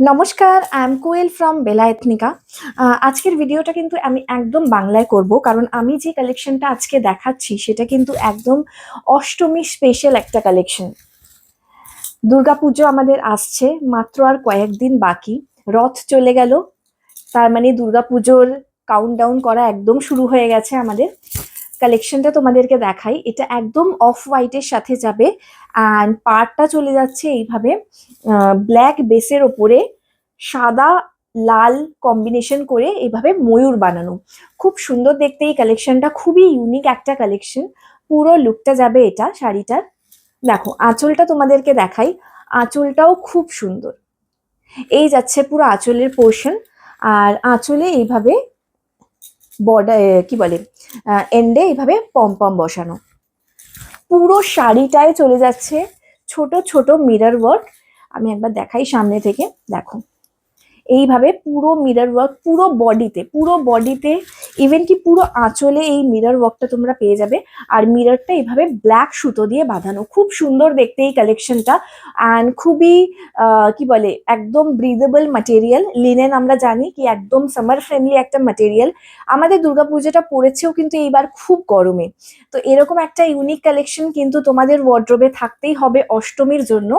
নমস্কার, I am Koel from বেলা এথনিকা। আজকের ভিডিওটা কিন্তু আমি একদম বাংলায় করব, কারণ আমি যে কালেকশনটা আজকে দেখাচ্ছি সেটা কিন্তু একদম অষ্টমী স্পেশাল একটা কালেকশন। দুর্গাপুজো আমাদের আসছে, মাত্র আর কয়েকদিন বাকি। রথ চলে গেল, তার মানে দুর্গাপুজোর কাউন্টডাউন করা একদম শুরু হয়ে গেছে আমাদের। কালেকশনটা তোমাদেরকে দেখাই, এটা একদম অফ হোয়াইটের সাথে যাবে অ্যান্ড পাড়টা চলে যাচ্ছে এইভাবে ব্ল্যাক বেসের ওপরে সাদা লাল কম্বিনেশন করে এইভাবে ময়ূর বানানো। খুব সুন্দর দেখতে এই কালেকশনটা, খুবই ইউনিক একটা কালেকশন। পুরো লুকটা যাবে এটা শাড়িটার। দেখো আঁচলটা তোমাদেরকে দেখাই, আঁচলটাও খুব সুন্দর। এই যাচ্ছে পুরো আঁচলের পোর্শন, আর আঁচলে এইভাবে বর্ডার কি বলে এন্ডে এইভাবে পম পম বসানো। পুরো শাড়িটায় চলে যাচ্ছে ছোট ছোট মিরর ওয়ার্ক। আমি একবার দেখাই সামনে থেকে, দেখো এইভাবে পুরো মিরর ওয়ার্ক, পুরো বডিতে ইভেন কি পুরো আঁচলে এই মিরর ওয়ার্কটা তোমরা পেয়ে যাবে। আর মিররটা এইভাবে ব্ল্যাক সুতো দিয়ে বাঁধানো, খুব সুন্দর দেখতে এই কালেকশনটা। অ্যান্ড খুবই কি বলে একদম ব্রিদেবল ম্যাটেরিয়াল। লিনেন আমরা জানি কি একদম সামার ফ্রেন্ডলি একটা ম্যাটেরিয়াল। আমাদের দুর্গাপূজাটা পড়েছেও কিন্তু এইবার খুব গরমে, তো এরকম একটা ইউনিক কালেকশন কিন্তু তোমাদের ওয়ার্ড্রোবে থাকতেই হবে অষ্টমীর জন্য।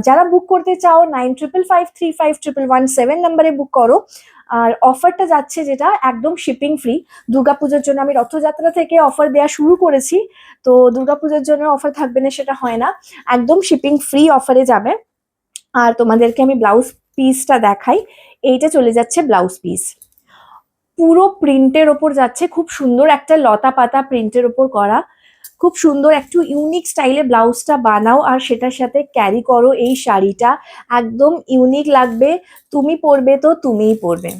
যারা বুক করতে চাও 9555351117 নাম্বারে বুক করো। আর অফারটা যাচ্ছে যেটা একদম শিপিং ফ্রি দুর্গাপুজোর জন্য। আমি রথযাত্রা থেকে অফার দেওয়া শুরু করেছি, তো দুর্গাপুজোর জন্য অফার থাকবে না সেটা হয় না, একদম শিপিং ফ্রি অফারে যাবে। আর তোমাদেরকে আমি ব্লাউজ পিসটা দেখাই, এইটা চলে যাচ্ছে ব্লাউজ পিস, পুরো প্রিন্টের ওপর যাচ্ছে, খুব সুন্দর একটা লতা পাতা প্রিন্টের ওপর করা। খুব সুন্দর একটু ইউনিক স্টাইলে ব্লাউজটা বানাও আর সেটার সাথে ক্যারি করো এই শাড়িটা, একদম ইউনিক লাগবে। তুমি পরবে তো তুমিই পরবে।